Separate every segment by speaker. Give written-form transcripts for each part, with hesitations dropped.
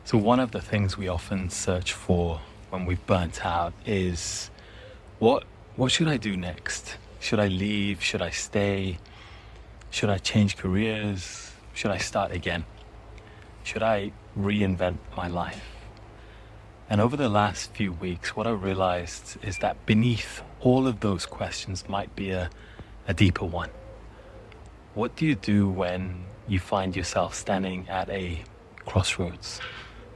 Speaker 1: So one of the things we often search for when we've burnt out is what what should I do next? Should I leave? Should I stay? Should I change careers? Should I start again? Should I reinvent my life? And over the last few weeks, what I realized is that beneath all of those questions might be a deeper one. What do you do when you find yourself standing at a crossroads?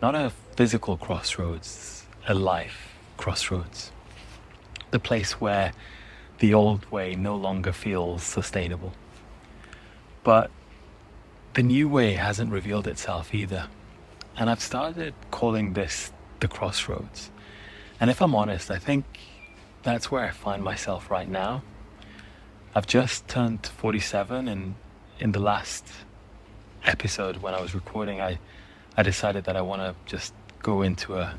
Speaker 1: Not a physical crossroads, a life crossroads. The place where the old way no longer feels sustainable. But the new way hasn't revealed itself either. And I've started calling this the crossroads. And if I'm honest, I think that's where I find myself right now. I've just turned 47, and in the last episode when I was recording, I decided that I want to just go into a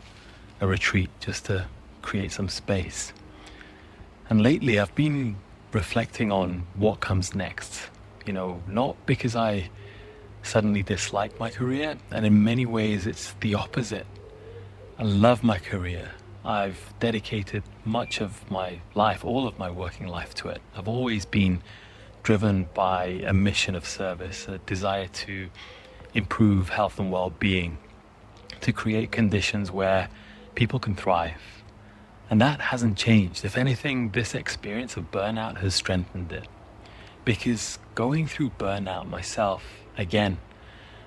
Speaker 1: retreat just to create some space. And lately I've been reflecting on what comes next. Not because I suddenly dislike my career, and in many ways it's the opposite. I love my career. I've dedicated much of my life, all of my working life to it. I've always been driven by a mission of service, a desire to improve health and well-being, to create conditions where people can thrive. And that hasn't changed. If anything, this experience of burnout has strengthened it. Because going through burnout myself, again,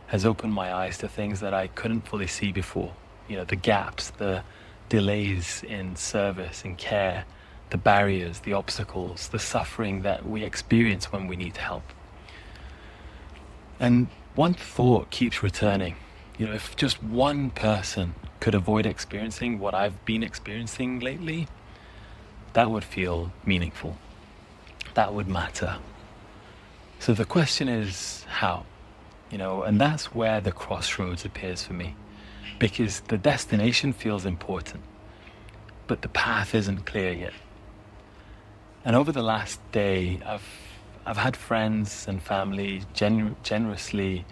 Speaker 1: has opened my eyes to things that I couldn't fully see before. The gaps, the delays in service and care, the barriers, the obstacles, the suffering that we experience when we need help. And one thought keeps returning. If just one person could avoid experiencing what I've been experiencing lately, that would feel meaningful. That would matter. So the question is how? And that's where the crossroads appears for me. Because the destination feels important, but the path isn't clear yet. And over the last day, I've had friends and family generously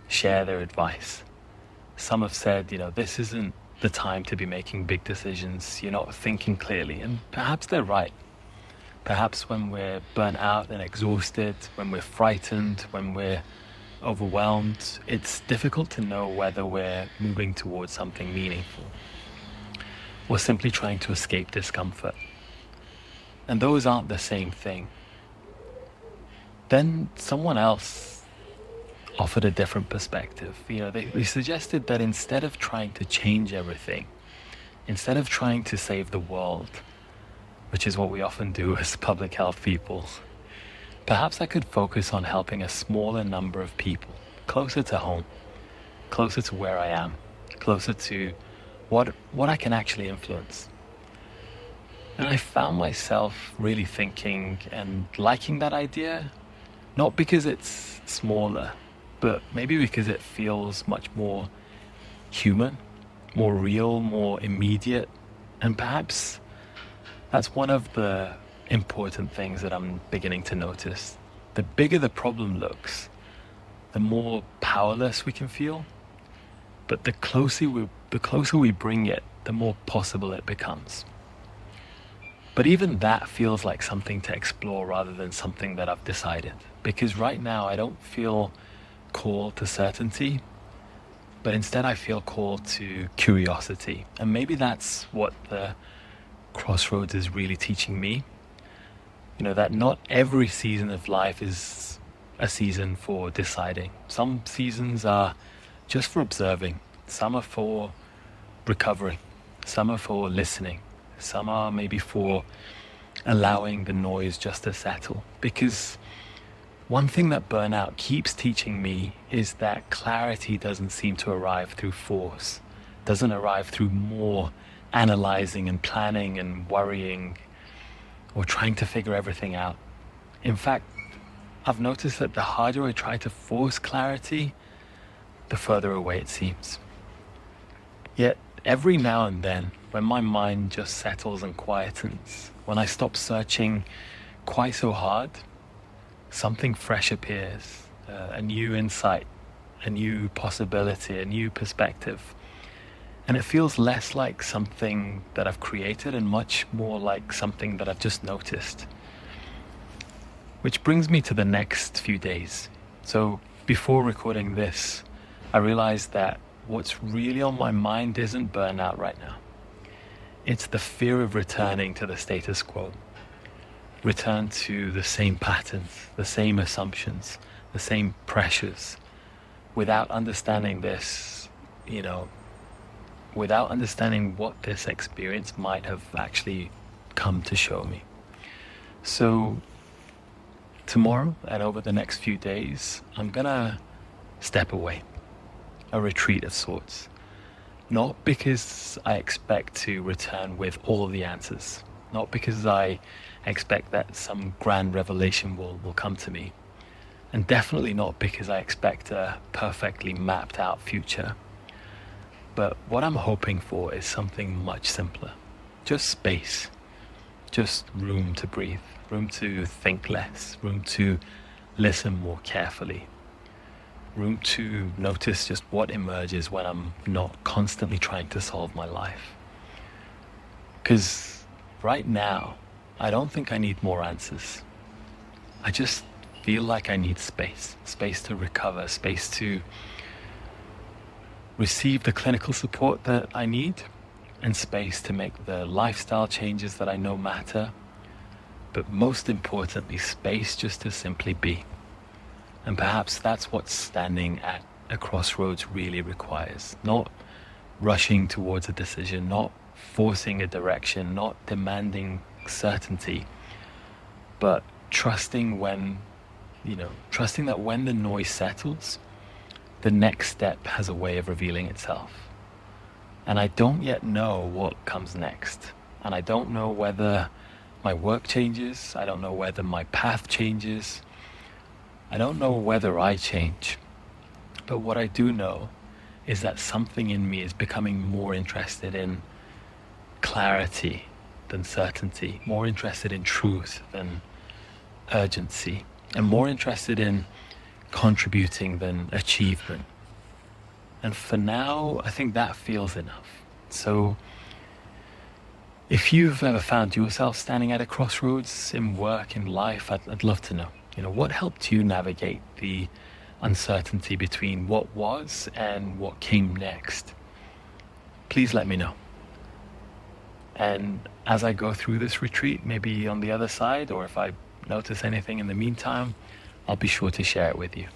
Speaker 1: share their advice. Some have said, this isn't the time to be making big decisions. You're not thinking clearly. And perhaps they're right. Perhaps when we're burnt out and exhausted, when we're frightened, when we're overwhelmed, it's difficult to know whether we're moving towards something meaningful or simply trying to escape discomfort. And those aren't the same thing. Then someone else offered a different perspective. They suggested that instead of trying to change everything, instead of trying to save the world, which is what we often do as public health people, perhaps I could focus on helping a smaller number of people, closer to home, closer to where I am, closer to what I can actually influence. And I found myself really thinking and liking that idea, not because it's smaller, but maybe because it feels much more human, more real, more immediate. And perhaps that's one of the important things that I'm beginning to notice. The bigger the problem looks, the more powerless we can feel. But the closer we bring it, the more possible it becomes. But even that feels like something to explore rather than something that I've decided. Because right now I don't feel called to certainty, but instead I feel called to curiosity. And maybe that's what the crossroads is really teaching me. That not every season of life is a season for deciding. Some seasons are just for observing. Some are for recovering. Some are for listening. Some are maybe for allowing the noise just to settle. Because one thing that burnout keeps teaching me is that clarity doesn't seem to arrive through force, doesn't arrive through more analyzing and planning and worrying or trying to figure everything out. In fact, I've noticed that the harder I try to force clarity, the further away it seems. Yet, every now and then, when my mind just settles and quietens, when I stop searching quite so hard, something fresh appears, a new insight, a new possibility, a new perspective. And it feels less like something that I've created and much more like something that I've just noticed. Which brings me to the next few days. So before recording this, I realized that what's really on my mind isn't burnout right now. It's the fear of returning to the status quo. Return to the same patterns, the same assumptions, the same pressures, without understanding this, without understanding what this experience might have actually come to show me. So tomorrow and over the next few days, I'm gonna step away, a retreat of sorts. Not because I expect to return with all of the answers, not because I expect that some grand revelation will come to me, and definitely not because I expect a perfectly mapped out future. But what I'm hoping for is something much simpler. Just space, just room to breathe, room to think less, room to listen more carefully, room to notice just what emerges when I'm not constantly trying to solve my life. Because right now, I don't think I need more answers. I just feel like I need space to recover, space to receive the clinical support that I need, and space to make the lifestyle changes that I know matter, but most importantly, space just to simply be. And perhaps that's what standing at a crossroads really requires. Not rushing towards a decision, not forcing a direction, not demanding certainty, but trusting trusting that when the noise settles, the next step has a way of revealing itself. And I don't yet know what comes next. And I don't know whether my work changes. I don't know whether my path changes. I don't know whether I change. But what I do know is that something in me is becoming more interested in clarity than certainty, more interested in truth than urgency, and more interested in contributing than achievement. And for now, I think that feels enough. So if you've ever found yourself standing at a crossroads in work, in life, I'd love to know. What helped you navigate the uncertainty between what was and what came next? Please let me know. And as I go through this retreat, maybe on the other side, or if I notice anything in the meantime, I'll be sure to share it with you.